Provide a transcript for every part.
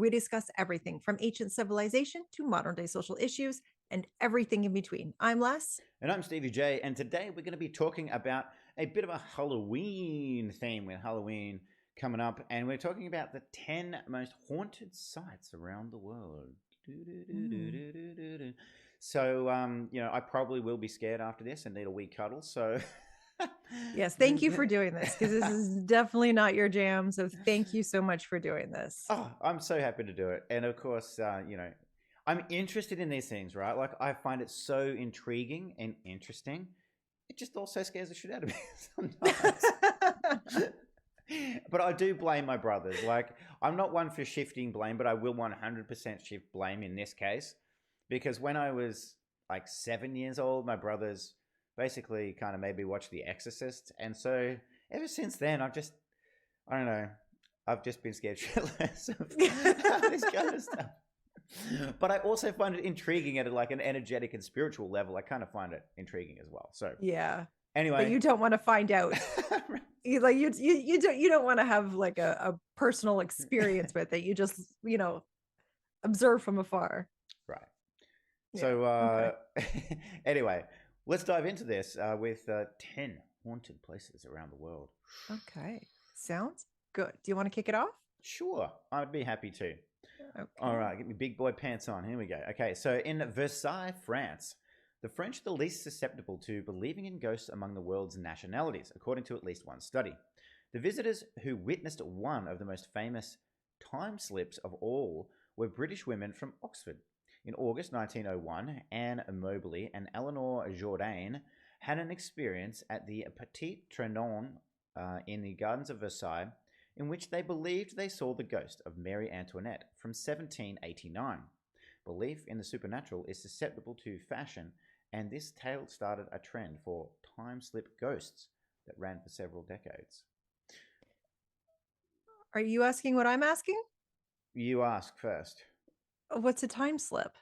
we discuss everything from ancient civilization to modern day social issues and everything in between. I'm Les. And I'm Stevie J, and today we're going to be talking about a bit of a Halloween theme with Halloween coming up, and we're talking about the 10 most haunted sites around the world. So, I probably will be scared after this and need a wee cuddle, so... Yes, thank you for doing this, because this is definitely not your jam, so thank you so much for doing this. Oh, I'm so happy to do it. And of course, I'm interested in these things, right? Like, I find it so intriguing and interesting. It just also scares the shit out of me sometimes. But I do blame my brothers. Like, I'm not one for shifting blame, but I will 100% shift blame in this case. Because when I was like 7 years old, my brothers basically kind of made me watch The Exorcist. And so ever since then, I don't know, I've just been scared shitless of this kind of stuff. But I also find it intriguing at like an energetic and spiritual level. I kind of find it intriguing as well. So yeah. Anyway, but you don't want to find out. You don't want to have like a personal experience with it. You just observe from afar. Right. Yeah. So anyway, let's dive into this with 10 haunted places around the world. Okay, sounds good. Do you want to kick it off? Sure, I'd be happy to. Okay. All right, get me big boy pants on. Here we go. Okay, so in Versailles, France, the French are the least susceptible to believing in ghosts among the world's nationalities, according to at least one study. The visitors who witnessed one of the most famous time slips of all were British women from Oxford. In August 1901, Anne Mobley and Eleanor Jourdain had an experience at the Petit Trianon in the gardens of Versailles, in which they believed they saw the ghost of Mary Antoinette from 1789. Belief in the supernatural is susceptible to fashion, and this tale started a trend for time-slip ghosts that ran for several decades. Are you asking what I'm asking? You ask first. What's a time slip?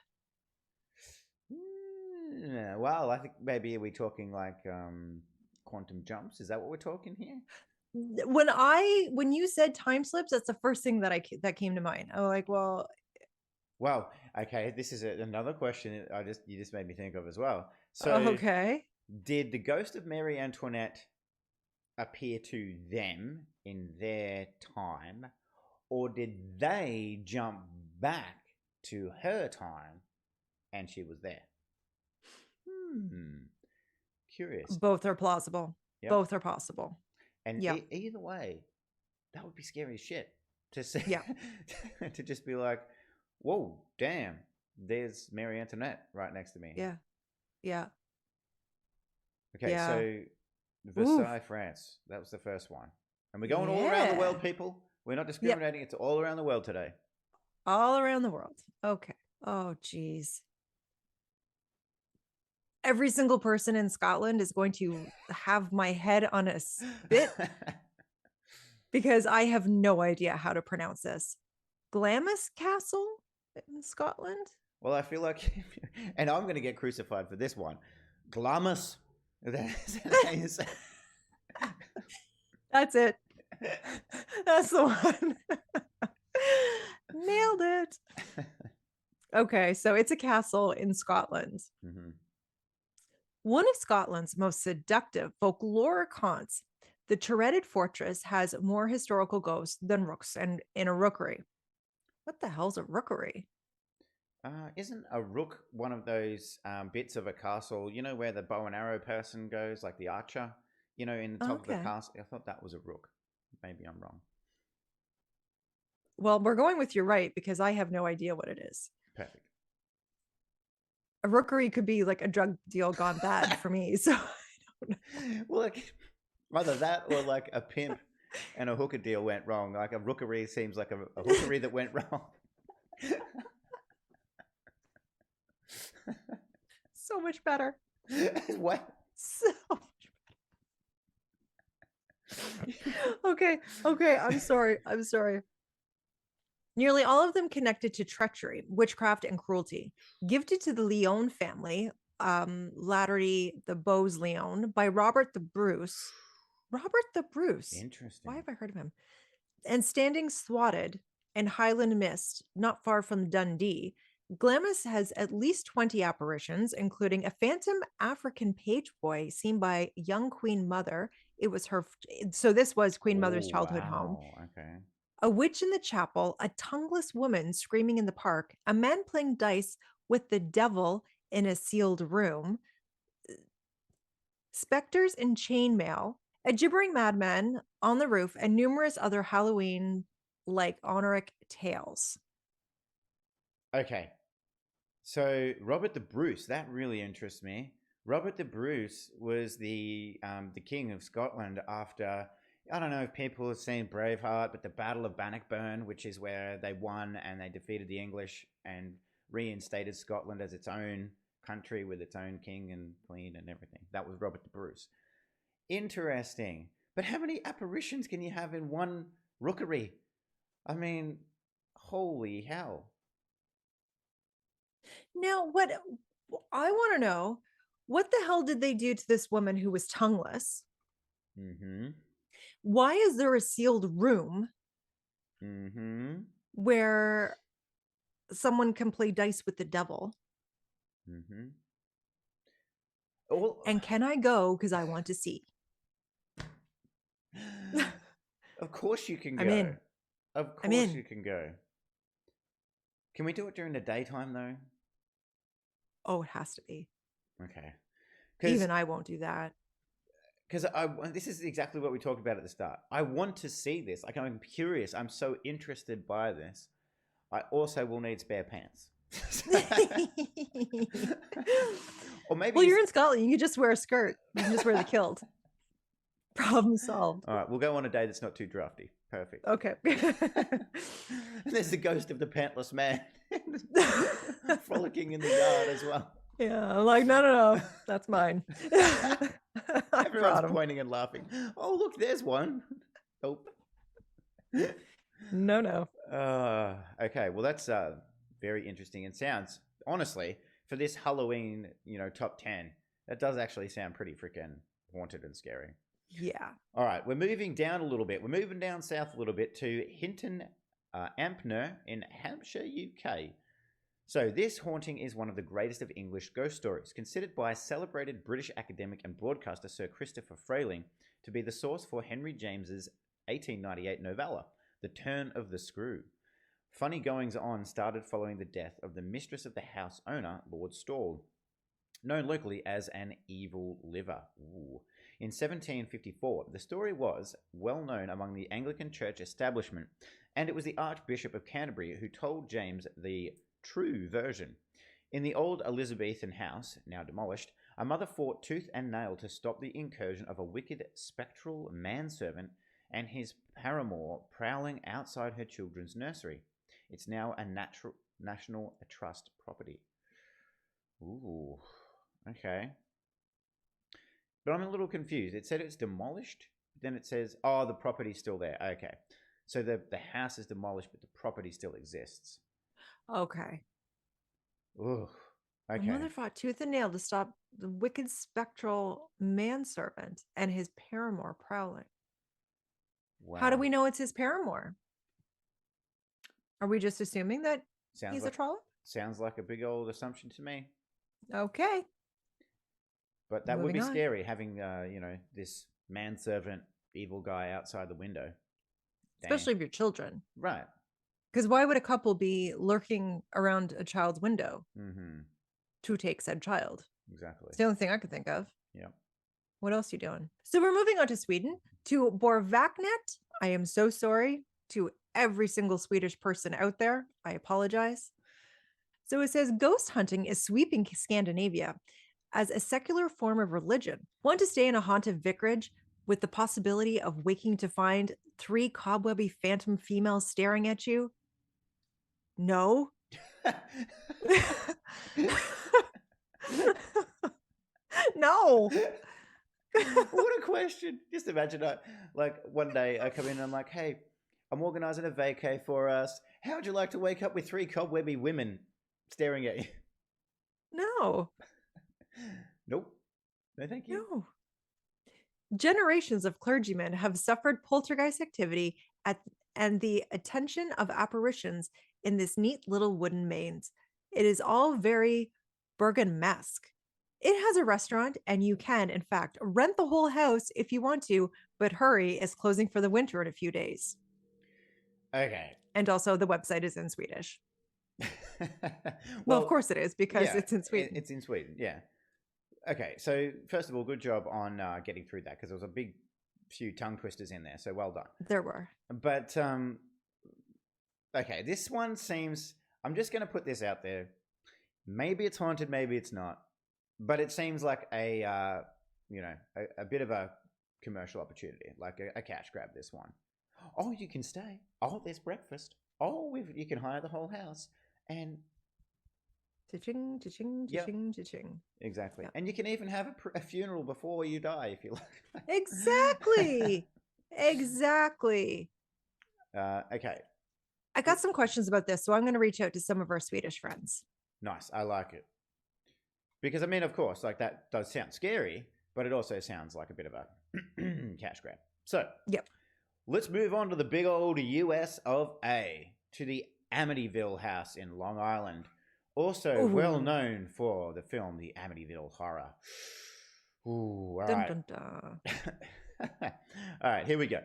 Well, I think maybe we're talking like quantum jumps. Is that what we're talking here? When you said time slips, that's the first thing that came to mind. Oh, like, well, okay. This is another question. You just made me think of as well. So, okay. Did the ghost of Mary Antoinette appear to them in their time, or did they jump back to her time and she was there? Curious. Both are plausible. Yep. Both are possible. And either way, that would be scary as shit to see. Yeah. To just be like, whoa, damn, there's Mary Antoinette right next to me. Yeah. Yeah. Okay, Yeah. so Versailles, France. That was the first one. And we're going all around the world, people. We're not discriminating. It's all around the world today. All around the world. Okay. Oh, geez. Every single person in Scotland is going to have my head on a spit because I have no idea how to pronounce this. Glamis Castle in Scotland? Well, I feel like, and I'm going to get crucified for this one. Glamis. That's it. That's the one. Nailed it. Okay, so it's a castle in Scotland. Mm-hmm. One of Scotland's most seductive folkloric haunts, the turreted fortress has more historical ghosts than rooks and in a rookery. What the hell's a rookery? Isn't a rook one of those bits of a castle, where the bow and arrow person goes, like the archer, in the top of the castle? I thought that was a rook. Maybe I'm wrong. Well, we're going with you're right, because I have no idea what it is. Perfect. A rookery could be like a drug deal gone bad for me, so I don't know. Well, like, either that or like a pimp and a hooker deal went wrong. Like a rookery seems like a hookery that went wrong. So much better. What? So much better. Okay. I'm sorry. Nearly all of them connected to treachery, witchcraft, and cruelty. Gifted to the Lyon family, Lattery the Beauce-Lyon, by Robert the Bruce. Robert the Bruce. Interesting. Why have I heard of him? And standing swatted and Highland Mist, not far from Dundee, Glamis has at least 20 apparitions, including a phantom African page boy seen by young Queen Mother. It was her, so this was Queen Mother's Oh, childhood home. wow. Okay. A witch in the chapel, a tongueless woman screaming in the park, a man playing dice with the devil in a sealed room, specters in chainmail, a gibbering madman on the roof, and numerous other Halloween like honoric tales. Okay. So Robert the Bruce, that really interests me. Robert the Bruce was the king of Scotland after, I don't know if people have seen Braveheart, but the Battle of Bannockburn, which is where they won and they defeated the English and reinstated Scotland as its own country with its own king and queen and everything. That was Robert the Bruce. Interesting. But how many apparitions can you have in one rookery? I mean, holy hell. Now, what I want to know, what the hell did they do to this woman who was tongueless? Mm-hmm. Why is there a sealed room Mm-hmm. where someone can play dice with the devil? Mm-hmm. Well, And can I go because I want to see? of course you can I'm go. in. Of I'm course in. you can go. Can we do it during the daytime though? Oh, it has to be. Okay. Even I won't do that. Because this is exactly what we talked about at the start. I want to see this. Like, I'm curious. I'm so interested by this. I also will need spare pants. Or maybe Well, you're in Scotland. You can just wear a skirt. You can just wear the kilt. Problem solved. All right, we'll go on a day that's not too drafty. Perfect. Okay. There's the ghost of the pantless man frolicking in the yard as well. Yeah, I'm like, no, that's mine. Everyone's pointing and laughing. Oh, look, there's one. Nope. No. Okay, well, that's very interesting and sounds, honestly, for this Halloween, top 10, that does actually sound pretty freaking haunted and scary. Yeah. All right, we're moving down a little bit. We're moving down south a little bit to Hinton Ampner in Hampshire, UK. So this haunting is one of the greatest of English ghost stories, considered by celebrated British academic and broadcaster Sir Christopher Frayling to be the source for Henry James's 1898 novella, The Turn of the Screw. Funny goings-on started following the death of the mistress of the house owner, Lord Stawell, known locally as an evil liver. Ooh. In 1754, the story was well known among the Anglican Church establishment, and it was the Archbishop of Canterbury who told James the true version. In the old Elizabethan house, now demolished, a mother fought tooth and nail to stop the incursion of a wicked spectral manservant and his paramour prowling outside her children's nursery. It's now a national trust property. Ooh, okay. But I'm a little confused. It said it's demolished, then it says, oh, the property's still there. Okay. So the house is demolished, but the property still exists. Okay. Ooh, okay. The mother fought tooth and nail to stop the wicked spectral manservant and his paramour prowling. Wow. How do we know it's his paramour? Are we just assuming that he's a troll? Sounds like a big old assumption to me. Okay. But that would be scary, having, this manservant evil guy outside the window. Especially if you're children. Right. Because why would a couple be lurking around a child's window to take said child? Exactly. It's the only thing I could think of. Yeah. What else are you doing? So we're moving on to Sweden, to Borvaknet. I am so sorry to every single Swedish person out there. I apologize. So it says ghost hunting is sweeping Scandinavia as a secular form of religion. Want to stay in a haunted vicarage with the possibility of waking to find 3 cobwebby phantom females staring at you? No. No. What a question. Just imagine, one day I come in and I'm like, hey, I'm organizing a vacay for us. How would you like to wake up with 3 cobwebby women staring at you? No. Nope. No, thank you. No. Generations of clergymen have suffered poltergeist activity at and the attention of apparitions in this neat little wooden maze. It is all very Bergen-esque. It has a restaurant, and you can, in fact, rent the whole house if you want to, but hurry, it's closing for the winter in a few days. Okay. And also, the website is in Swedish. Well, of Well, course it is, because yeah, it's in Sweden. it's in Sweden. Yeah. Okay. So first of all, good job on getting through that, because there was a big few tongue twisters in there. So well done. There were. But okay, this one seems. I'm just going to put this out there. Maybe it's haunted, maybe it's not. But it seems like a bit of a commercial opportunity, like a cash grab. This one. Oh, you can stay. Oh, there's breakfast. Oh, you can hire the whole house, and Cha-ching, cha-ching, yep, cha-ching, cha-ching. exactly. Yep. And you can even have a funeral before you die if you like. Exactly. Exactly. Okay. I got some questions about this, so I'm going to reach out to some of our Swedish friends. Nice. I like it. Because, I mean, of course, like that does sound scary, but it also sounds like a bit of a cash grab. So, yep. Let's move on to the big old US of A, to the Amityville house in Long Island, also well known for the film The Amityville Horror. Ooh, all right. Dun, dun, dun. All right, here we go.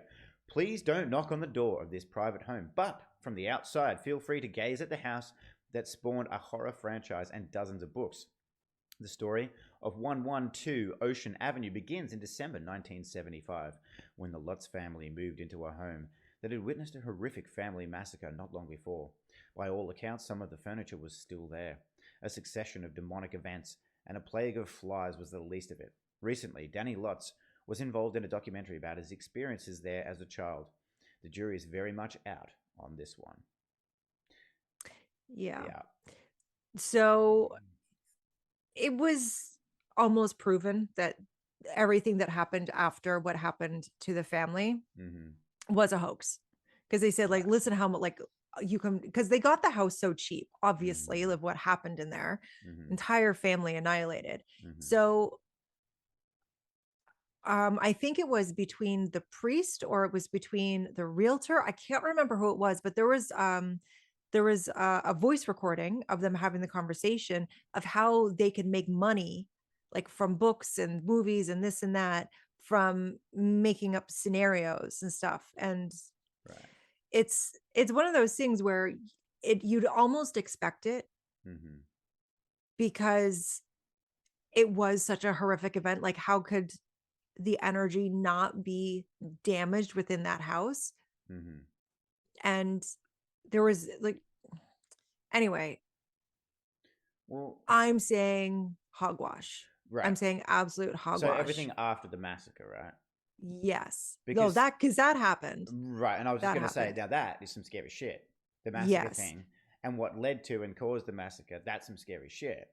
Please don't knock on the door of this private home, but from the outside, feel free to gaze at the house that spawned a horror franchise and dozens of books. The story of 112 Ocean Avenue begins in December 1975, when the Lutz family moved into a home that had witnessed a horrific family massacre not long before. By all accounts, some of the furniture was still there. A succession of demonic events and a plague of flies was the least of it. Recently, Danny Lutz was involved in a documentary about his experiences there as a child. The jury is very much out on this one. Yeah. So it was almost proven that everything that happened after what happened to the family was a hoax, because they said, like, listen how much, like, you can, because they got the house so cheap, obviously, of what happened in there. Entire family annihilated. So I think it was between the priest, or it was between the realtor. I can't remember who it was, but there was a voice recording of them having the conversation of how they could make money, like from books and movies and this and that, from making up scenarios and stuff. And it's one of those things where you'd almost expect it, because it was such a horrific event. Like, how could the energy not be damaged within that house? And there was, like, anyway, well, I'm saying hogwash. Right. I'm saying absolute hogwash. So everything after the massacre, right? Yes. Because that happened. Right. And I was just going to say, now that is some scary shit. The massacre thing. And what led to and caused the massacre, that's some scary shit.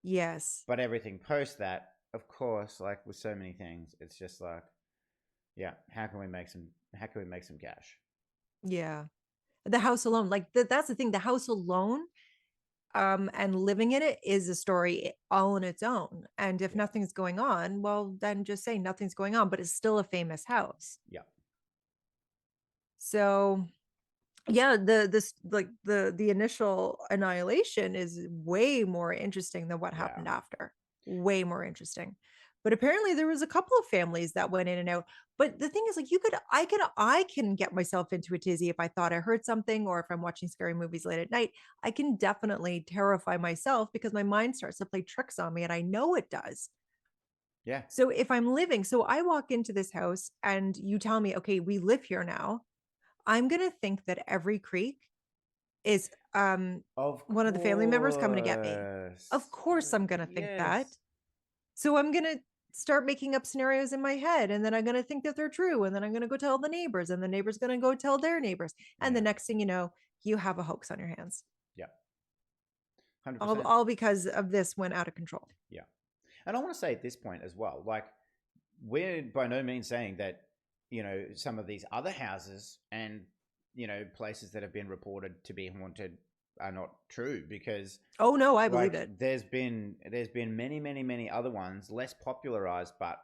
Yes. But everything post that, of course, like with so many things, it's just like, yeah, how can we make some cash? Yeah. The house alone, like that's the thing, the house alone, and living in it is a story all on its own. And if nothing's going on, well, then just say nothing's going on, but it's still a famous house. Yeah. So yeah, the initial annihilation is way more interesting than what happened after. Way more interesting. But apparently there was a couple of families that went in and out. But the thing is, like, I can get myself into a tizzy if I thought I heard something, or if I'm watching scary movies late at night. I can definitely terrify myself because my mind starts to play tricks on me, and I know it does. Yeah. So if I'm living, so I walk into this house and you tell me, okay, we live here now, I'm going to think that every creak is one of the family members coming to get me. Of course I'm going to think that. So I'm going to start making up scenarios in my head, and then I'm going to think that they're true, and then I'm going to go tell the neighbors, and the neighbors going to go tell their neighbors, and the next thing you know, you have a hoax on your hands. Yeah. 100%. All because of this went out of control. Yeah. And I want to say at this point as well, like, we're by no means saying that, some of these other houses and, places that have been reported to be haunted are not true, because oh no, I believe it. There's been many other ones, less popularized, but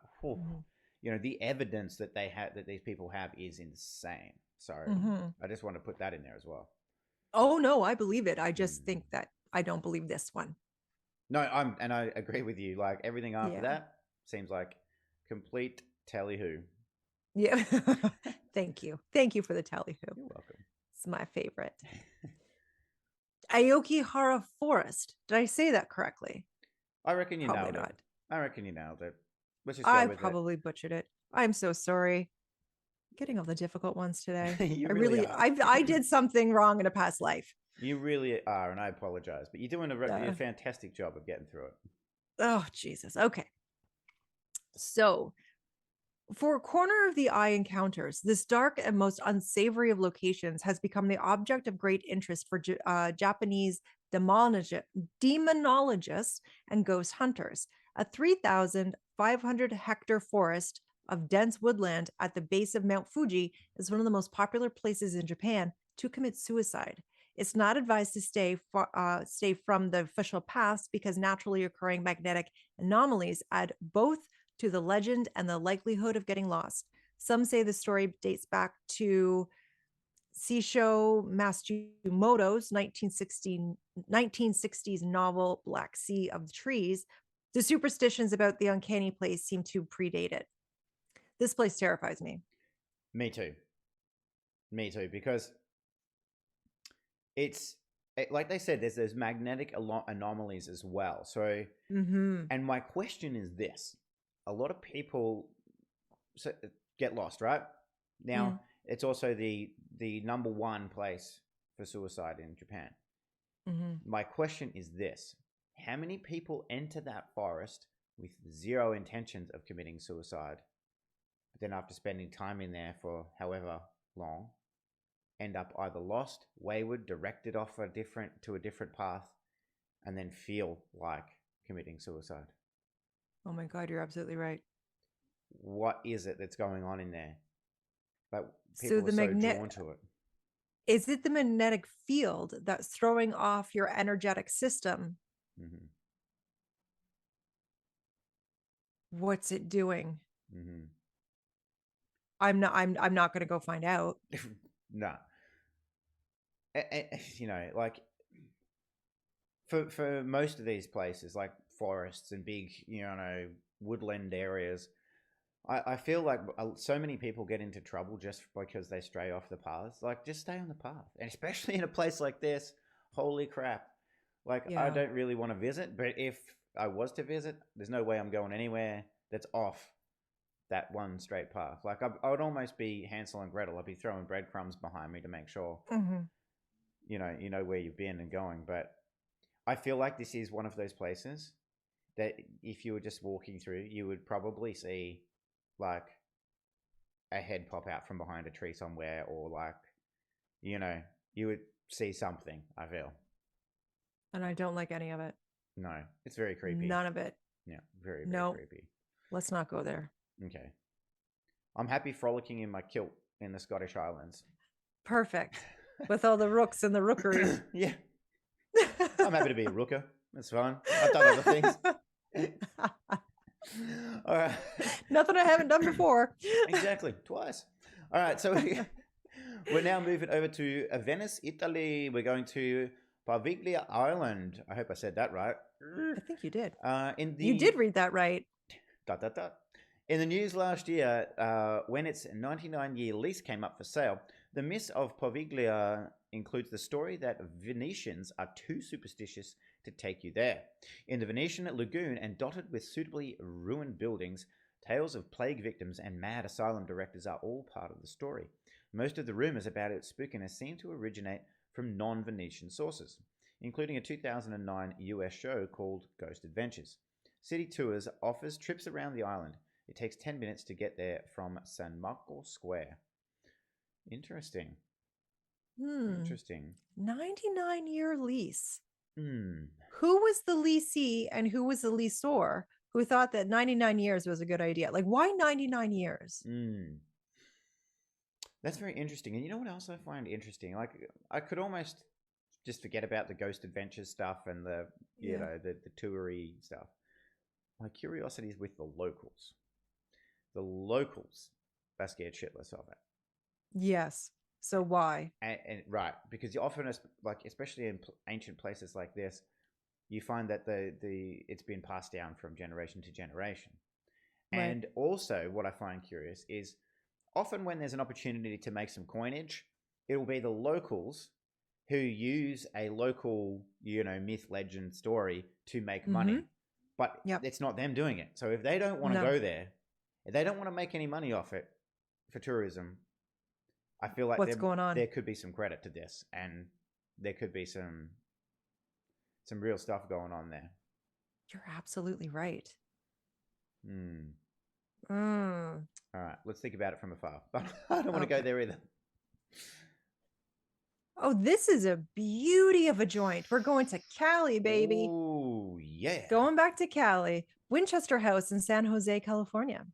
the evidence that they have, that these people have, is insane. So Hmm. I just want to put that in there as well. Oh no, I believe it. I just Hmm. think that I don't believe this one. No, I agree with you. Like everything after Yeah. that seems like complete tally ho. Yeah. Thank you. Thank you for the tally ho. You're welcome. It's my favorite. Aokihara Forest. Did I say that correctly? I reckon you Probably nailed it. not. I reckon you nailed it. Let's just go I with it. probably butchered it. I'm so sorry. Getting all the difficult ones today. You I really really are. I did something wrong in a past life. You really are, and I apologize. But you're doing a Uh, fantastic job of getting through it. oh Jesus. Okay. So for corner of the eye encounters, this dark and most unsavory of locations has become the object of great interest for Japanese demonologists and ghost hunters. A 3,500 hectare forest of dense woodland at the base of Mount Fuji is one of the most popular places in Japan to commit suicide. It's not advised to stay from the official paths because naturally occurring magnetic anomalies add both to the legend and the likelihood of getting lost. Some say the story dates back to Seisho Matsumoto's 1960s novel Black Sea of the Trees. The superstitions about the uncanny place seem to predate it. This place terrifies me. Me too. Me too. Because like they said, there's those magnetic anomalies as well. So, Mm-hmm. and my question is this: a lot of people get lost, right? Now, Mm, it's also the number one place for suicide in Japan. mm-hmm. My question is this: how many people enter that forest with zero intentions of committing suicide, but then after spending time in there for however long, end up either lost, wayward, directed off to a different path, and then feel like committing suicide? Oh my God, you're absolutely right. What is it that's going on in there? Like So people are the so magnet drawn to it. is it the magnetic field that's throwing off your energetic system? Mm-hmm. What's it doing? Mm-hmm. I'm not going to go find out. No, like for most of these places, like forests and big, woodland areas, I feel like so many people get into trouble just because they stray off the paths. Like, just stay on the path, and especially in a place like this. Holy crap! Like, I Yeah. don't really want to visit, but if I was to visit, there's no way I'm going anywhere that's off that one straight path. Like, I would almost be Hansel and Gretel. I'd be throwing breadcrumbs behind me to make sure Hmm. you know where you've been and going. But I feel like this is one of those places that if you were just walking through, you would probably see like a head pop out from behind a tree somewhere, or like, you know, you would see something. I feel. And I don't like any of it. No, it's very creepy. None of it. Yeah, very, very No, creepy. let's not go there. Okay. I'm happy frolicking in my kilt in the Scottish Highlands. Perfect. With all the rooks and the rookeries. Yeah, I'm happy to be a rooker. That's fine. I've done other things. All right. Nothing I haven't done before. Exactly. Twice. All right. So we're now moving over to Venice, Italy. We're going to Paviglia Island. I hope I said that right. I think you did. In You the did read that right. dot dot dot. In the news last year, when its 99-year lease came up for sale, the miss of Paviglia includes the story that Venetians are too superstitious to take you there. In the Venetian lagoon and dotted with suitably ruined buildings, tales of plague victims and mad asylum directors are all part of the story. Most of the rumors about its spookiness seem to originate from non-Venetian sources, including a 2009 US show called Ghost Adventures. City Tours offers trips around the island. It takes 10 minutes to get there from San Marco Square. Interesting. Hmm. Interesting. 99-year lease. Hmm. Who was the leasee and who was the leaseor who thought that 99 years was a good idea? Like, why 99 years? Hmm. That's very interesting. And you know what else I find interesting? Like, I could almost just forget about the Ghost Adventures stuff and Yeah. the toury stuff. My curiosity is with the locals. The locals are scared shitless of it. Yes. So why? And right, because you often, like especially in ancient places like this, you find that the it's been passed down from generation to generation. Right. And also, what I find curious is often when there's an opportunity to make some coinage, it will be the locals who use a local, myth, legend, story to make Mm-hmm. money. But Yep. it's not them doing it. So if they don't want to No. go there, if they don't want to make any money off it for tourism, I feel like What's going on? there could be some credit to this, and there could be some real stuff going on there. You're absolutely right. Hmm. Mm. All right, let's think about it from afar. But I don't want to go Okay. there either. Oh, this is a beauty of a joint. We're going to Cali, baby. Oh yeah. Going back to Cali, Winchester House in San Jose, California.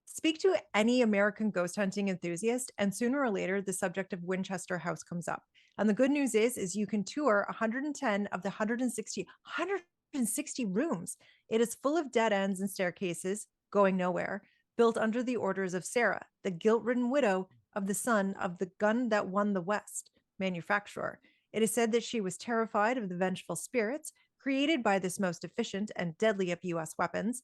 Speak to any American ghost hunting enthusiast, and sooner or later, the subject of Winchester House comes up. And the good news is you can tour 110 of the 160 rooms. It is full of dead ends and staircases going nowhere, built under the orders of Sarah, the guilt-ridden widow of the son of the gun that won the West manufacturer. It is said that she was terrified of the vengeful spirits created by this most efficient and deadly of U.S. weapons.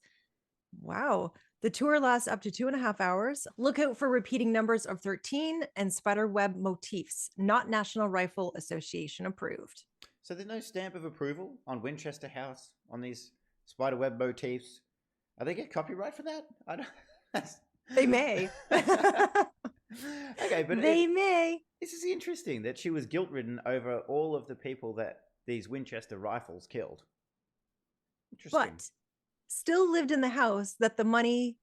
Wow. The tour lasts up to 2.5 hours. Look out for repeating numbers of 13 and spiderweb motifs, not National Rifle Association approved. So there's no stamp of approval on Winchester House on these spiderweb motifs. Are they get copyright for that? I don't. They may. Okay, but they may. This is interesting that she was guilt-ridden over all of the people that these Winchester rifles killed. Interesting. But still lived in the house that the money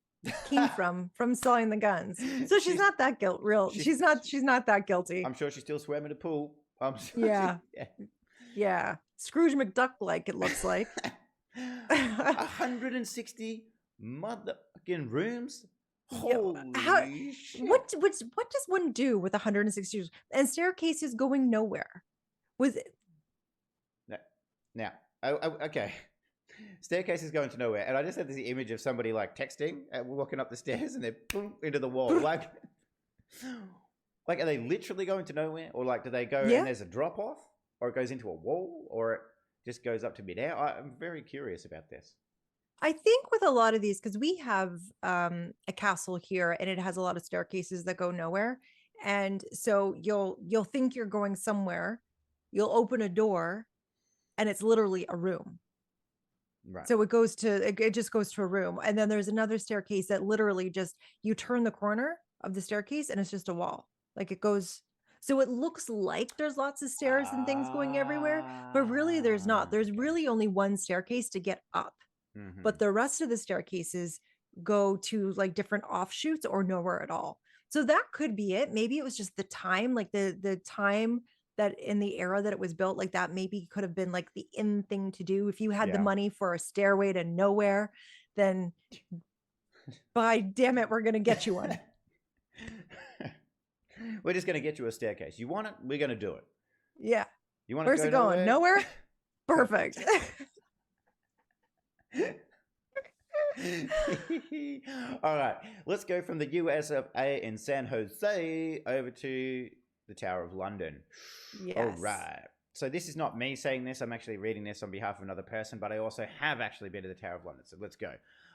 came from selling the guns. So she's not that She's not that guilty. I'm sure she still swam in a pool. Yeah. Yeah. Scrooge McDuck like it looks like. 160 motherfucking rooms. Holy shit. What does one do with 160 and staircases going nowhere? Was it? Now, okay. Staircase is going to nowhere, and I just had this image of somebody like texting, walking up the stairs, and they're boom, into the wall. like, are they literally going to nowhere, or like, do they go and there's a drop off, or it goes into a wall, or it just goes up to midair? I'm very curious about this. I think with a lot of these, because we have a castle here, and it has a lot of staircases that go nowhere, and so you'll think you're going somewhere, you'll open a door, and it's literally a room. Right. So it just goes to a room. And then there's another staircase that literally just, you turn the corner of the staircase and it's just a wall. Like it goes, so it looks like there's lots of stairs and things going everywhere, but really there's not. There's really only one staircase to get up. Mm-hmm. But the rest of the staircases go to like different offshoots or nowhere at all. So that could be it. Maybe it was just the time, like the time that in the era that it was built, like that maybe could have been like the in thing to do. If you had the money for a stairway to nowhere, then by damn it, we're going to get you one. We're just going to get you a staircase. You want it? We're going to do it. Yeah. You want Where's to it going? Nowhere? Perfect. All right. Let's go from the US of A in San Jose over to the Tower of London. Yes. All right. So this is not me saying this. I'm actually reading this on behalf of another person, but I also have actually been to the Tower of London. So let's go.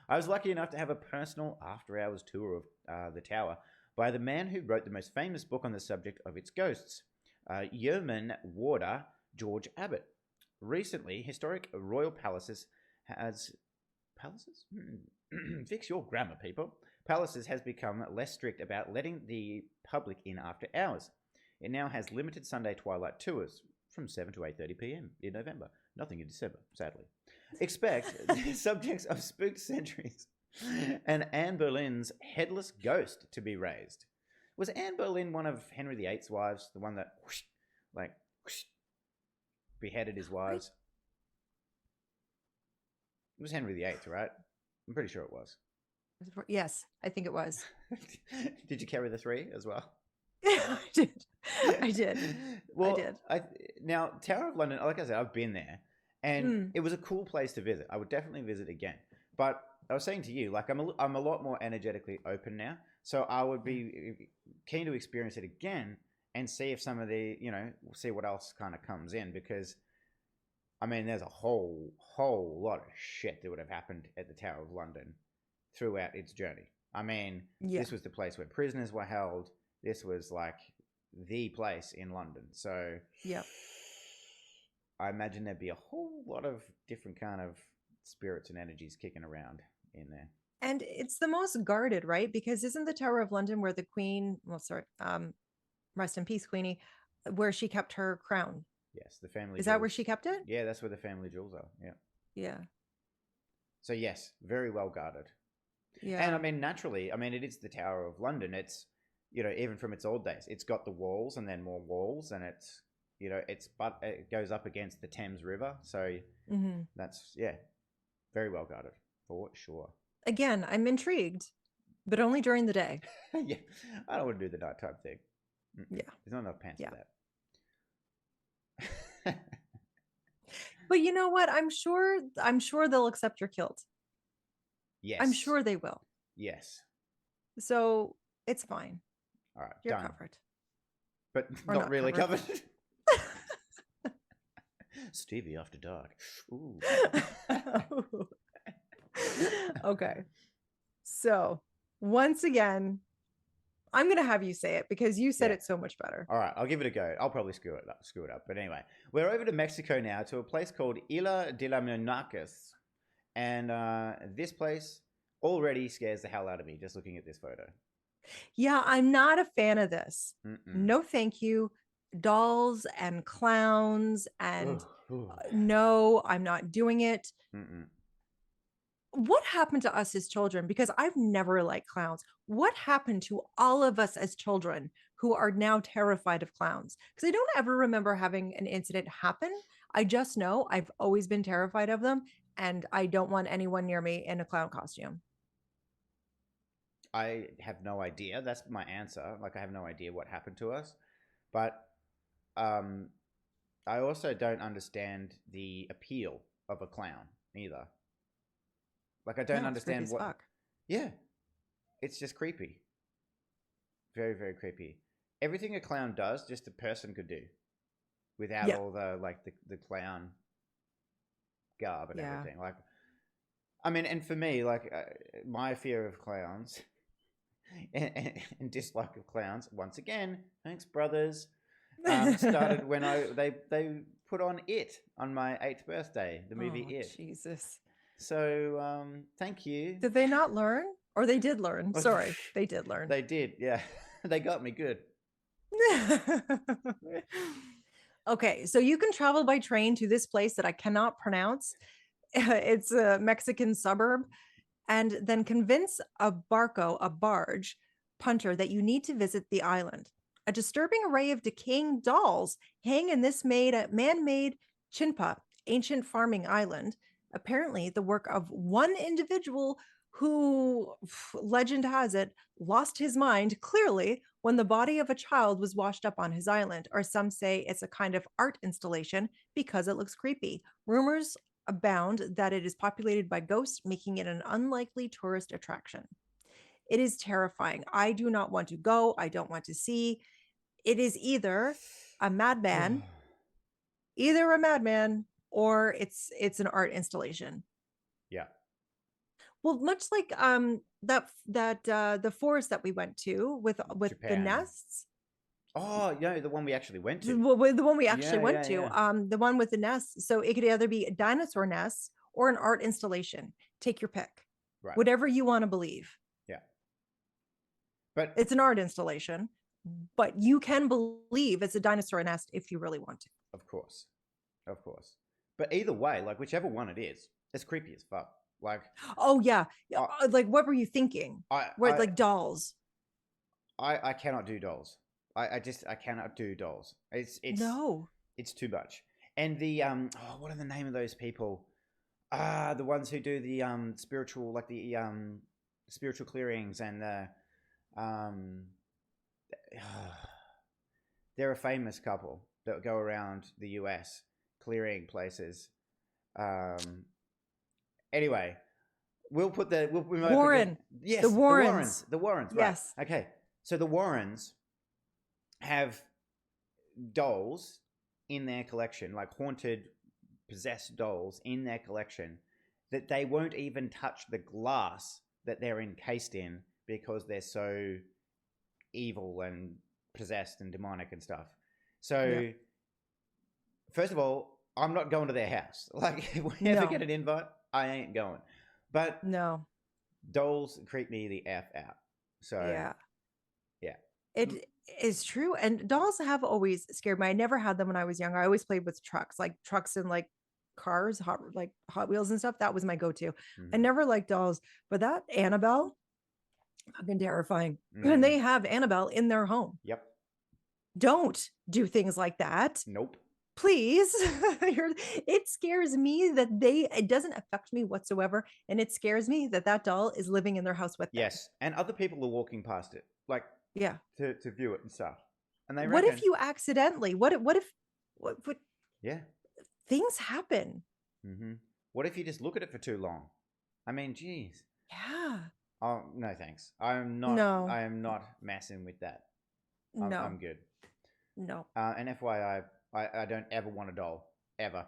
I was lucky enough to have a personal after-hours tour of the tower by the man who wrote the most famous book on the subject of its ghosts, yeoman warder George Abbott. Recently, historic royal palaces has... Palaces? Fix your grammar, people. Palaces has become less strict about letting the public in after hours. It now has limited Sunday twilight tours from 7 to 8:30 p.m. in November. Nothing in December, sadly. Expect the subjects of spooked centuries and Anne Boleyn's headless ghost to be raised. Was Anne Boleyn one of Henry VIII's wives? The one that beheaded his wives? It was Henry VIII, right? I'm pretty sure it was. Yes, I think it was. Did you carry the 3 as well? I did. Well, I did. Now, Tower of London, like I said, I've been there, and it was a cool place to visit. I would definitely visit again. But I was saying to you, like I'm a lot more energetically open now. So I would be keen to experience it again and see if some of the, see what else kind of comes in, because I mean, there's a whole lot of shit that would have happened at the Tower of London throughout its journey. I mean, Yeah. this was the place where prisoners were held. This was like the place in London. So Yeah. I imagine there'd be a whole lot of different kind of spirits and energies kicking around in there. And it's the most guarded, right? Because isn't the Tower of London where the Queen, well, sorry, rest in peace, Queenie, where she kept her crown? Yes, the family Is that where jewels. she kept it? Yeah, that's where the family jewels are. Yeah. Yeah. So yes, very well guarded. And I Yeah. mean, naturally, I mean, it is the Tower of London. It's, even from its old days, it's got the walls and then more walls, and it's, but it goes up against the Thames River. So Mm-hmm. that's, yeah, very well guarded for sure. Again, I'm intrigued, but only during the day. Yeah, I don't want to do the nighttime thing. Yeah. There's not enough pants Yeah. for that. But you know what? I'm sure they'll accept your kilt. Yes. I'm sure they will. Yes. So it's fine. All right, You're done. covered. But Or not not really covered. covered. Stevie after dark. Ooh. Okay. So once again, I'm going to have you say it because you said Yeah. it so much better. All right, I'll give it a go. I'll probably screw it up. But anyway, we're over to Mexico now, to a place called Isla de la Monarcas. And this place already scares the hell out of me just looking at this photo. Yeah, I'm not a fan of this. Mm-mm. No, thank you. Dolls and clowns and Ooh. no, I'm not doing it. Mm-mm. What happened to us as children? Because I've never liked clowns. What happened to all of us as children who are now terrified of clowns? Because I don't ever remember having an incident happen. I just know I've always been terrified of them, and I don't want anyone near me in a clown costume. I have no idea. That's my answer. Like, I have no idea what happened to us. But I also don't understand the appeal of a clown either. Like, I don't Yeah, it's creepy understand as what. fuck. Yeah, it's just creepy. Very, very creepy. Everything a clown does, just a person could do, without Yeah. all the the clown garb and Yeah. everything. Like, I mean, and for me, like, my fear of clowns and dislike of clowns, once again, thanks brothers, started when they put on It on my 8th birthday, the movie Oh, It. Jesus. So thank you. Did they not learn? Or they did learn. Sorry, they did learn. They did, yeah. They got me good. Okay, so you can travel by train to this place that I cannot pronounce. It's a Mexican suburb, and then convince a barge punter that you need to visit the island. A disturbing array of decaying dolls hang in this man-made Chinpa, ancient farming island, apparently the work of one individual who, legend has it, lost his mind clearly when the body of a child was washed up on his island, or some say it's a kind of art installation because it looks creepy. Rumors abound that it is populated by ghosts, making it an unlikely tourist attraction. It is terrifying. I do not want to go. I don't want to see. It is a madman, either a madman or it's an art installation. Yeah. Well, much like the forest that we went to with the Japan. nests. Oh, yeah, the one we actually went to. The one we actually went to, yeah. The one with the nests. So it could either be a dinosaur nest or an art installation. Take your pick. Right. Whatever you want to believe. Yeah. But it's an art installation, but you can believe it's a dinosaur nest if you really want to. Of course. But either way, like, whichever one it is, it's creepy as fuck. Like, oh yeah, like what were you thinking? Like dolls? I cannot do dolls. I cannot do dolls. It's no. It's too much. And the what are the name of those people? The ones who do the spiritual, like the spiritual clearings, and the they're a famous couple that go around the US clearing places. Anyway, We'll put we might forget. Warren. The Yes, the Warrens. Warrens. The Warrens, right. Yes. Okay. So the Warrens have dolls in their collection, like haunted, possessed dolls in their collection, that they won't even touch the glass that they're encased in because they're so evil and possessed and demonic and stuff. So, first of all, I'm not going to their house. Like, if we ever get an invite, I ain't going. But dolls creep me the F out. So, yeah. It is true. And dolls have always scared me. I never had them when I was younger. I always played with trucks, like trucks and like cars, Hot Wheels and stuff. That was my go-to. I never liked dolls, but that Annabelle, fucking terrifying. And they have Annabelle in their home. Yep. Don't do things like that. Nope. Please. It scares me that it doesn't affect me whatsoever. And it scares me that doll is living in their house with them. Yes. And other people are walking past it. Like, to view it and stuff. And they what if you accidentally, what yeah, things happen. What if you just look at it for too long? I mean, geez. Yeah. Oh, no, thanks. I am not messing with that. I'm good. No. And FYI, I don't ever want a doll. Ever.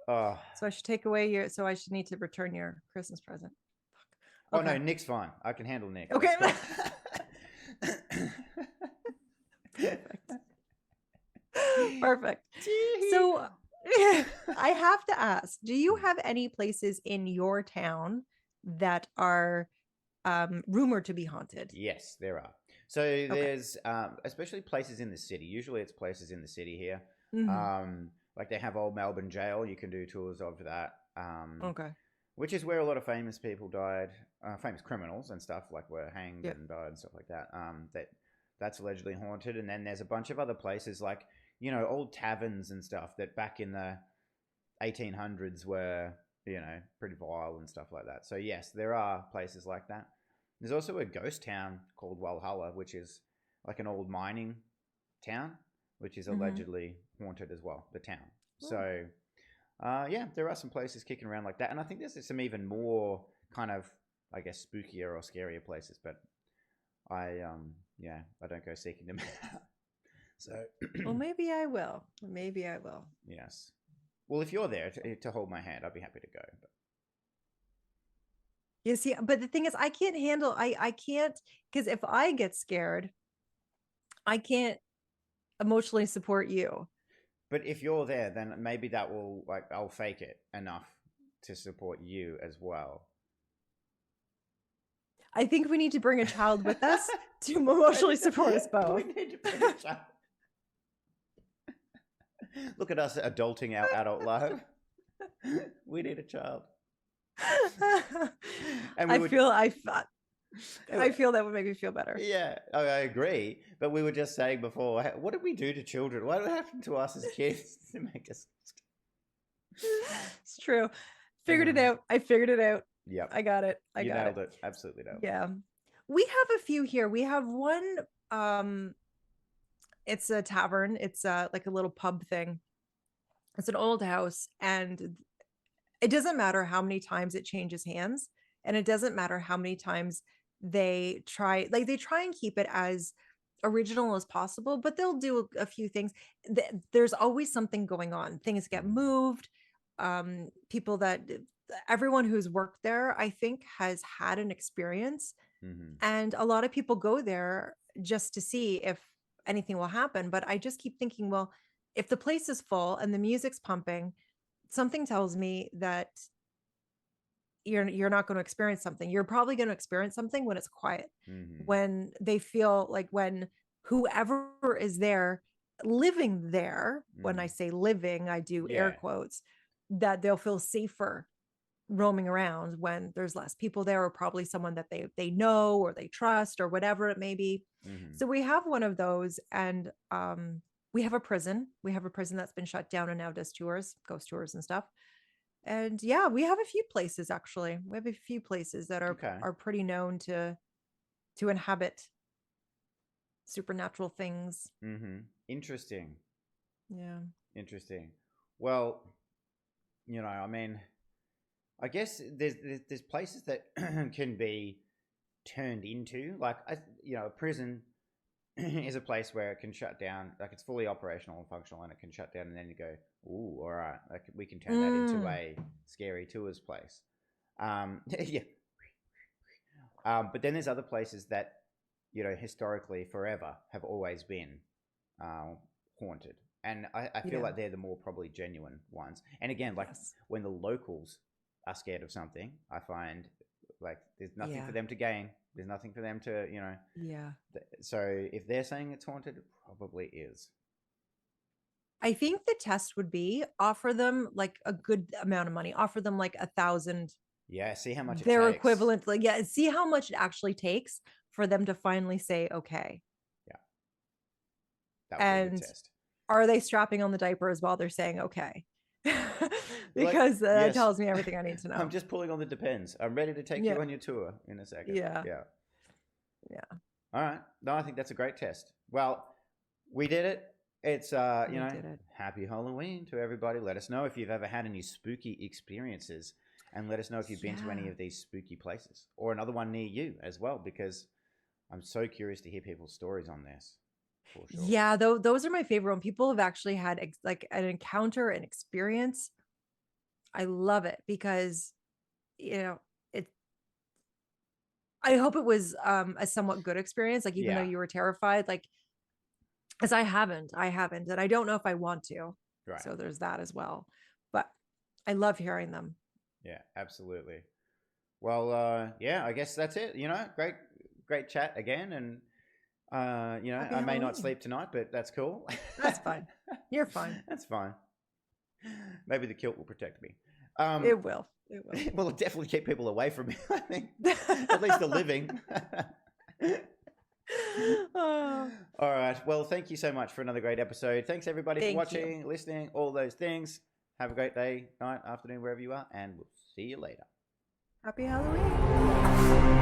So I should I should need to return your Christmas present. Okay. Oh, no, Nick's fine. I can handle Nick. Okay. Perfect. So I have to ask, do you have any places in your town that are rumored to be haunted? Yes, there are. So there's especially places in the city. Usually it's places in the city here. Like they have Old Melbourne Jail. You can do tours of that. Which is where a lot of famous people died, famous criminals and stuff, like were hanged and died and stuff like that. That's allegedly haunted. And then there's a bunch of other places like, old taverns and stuff that back in the 1800s were, pretty vile and stuff like that. So yes, there are places like that. There's also a ghost town called Walhalla, which is like an old mining town, which is allegedly haunted as well, the town. So... there are some places kicking around like that. And I think there's some even more kind of, I guess, spookier or scarier places. But I don't go seeking them out. So, well, maybe I will. Yes. Well, if you're there to hold my hand, I'd be happy to go. But... You see, but the thing is, I can't, because if I get scared, I can't emotionally support you. But if you're there, then maybe that will, I'll fake it enough to support you as well. I think we need to bring a child with us to emotionally support us both. We need to bring a child. Look at us adulting our adult life. We need a child. And I feel that would make me feel better. Yeah, I agree. But we were just saying before, what did we do to children? What happened to us as kids to make us? It's true. Figured it out. I figured it out. Yep. I got it. You nailed it. Absolutely nailed it. Yeah. We have a few here. We have one, it's a tavern. It's like a little pub thing. It's an old house, and it doesn't matter how many times it changes hands, and it doesn't matter how many times they try and keep it as original as possible, but they'll do a few things. There's always something going on. Things get moved. Everyone who's worked there, I think, has had an experience. And a lot of people go there just to see if anything will happen. But I just keep thinking, well, if the place is full and the music's pumping, something tells me that you're not going to experience something. You're probably going to experience something when it's quiet, when they feel like, when whoever is there living there, when I say living, I do air quotes, that they'll feel safer roaming around when there's less people there, or probably someone that they know or they trust or whatever it may be. So we have one of those, and we have a prison. That's been shut down and now does tours, ghost tours and stuff. And yeah, we have a few places, actually. We have a few places that are pretty known to inhabit supernatural things. Interesting. Yeah. Interesting. Well, I mean, I guess there's places that can be turned into, like, a prison is a place where it can shut down, like it's fully operational and functional, and it can shut down, and then you go, ooh, all right, like we can turn that into a scary tours place. Yeah. But then there's other places that, historically forever have always been haunted. And I feel like they're the more probably genuine ones. And again, like when the locals are scared of something, I find like there's nothing for them to gain. There's nothing for them to, Yeah. So if they're saying it's haunted, it probably is. I think the test would be offer them like a good amount of money, offer them like 1,000. Yeah, see how much it Their takes. equivalent, like, see how much it actually takes for them to finally say, okay. Yeah. That would be a And good test. are they strapping on the diapers while they're saying okay? Because that tells me everything I need to know. I'm just pulling on the depends. I'm ready to take you on your tour in a second. Yeah. All right. No, I think that's a great test. Well, we did it. It's happy Halloween to everybody. Let us know if you've ever had any spooky experiences, and let us know if you've been to any of these spooky places or another one near you as well, because I'm so curious to hear people's stories on this. For sure. Yeah, those are my favorite when people have actually had like an encounter, an experience. I love it because, I hope it was a somewhat good experience. Like, even though you were terrified, like, as I haven't, and I don't know if I want to. Right. So there's that as well. But I love hearing them. Yeah, absolutely. Well, I guess that's it. Great chat again. And, Happy I may Halloween. not sleep tonight, but that's cool. That's fine. You're fine. That's fine. Maybe the kilt will protect me. It will. It will. Well, it'll definitely keep people away from me, I think. At least the living. All right. Well, thank you so much for another great episode. Thanks, everybody, for watching, listening, all those things. Have a great day, night, afternoon, wherever you are, and we'll see you later. Happy Halloween.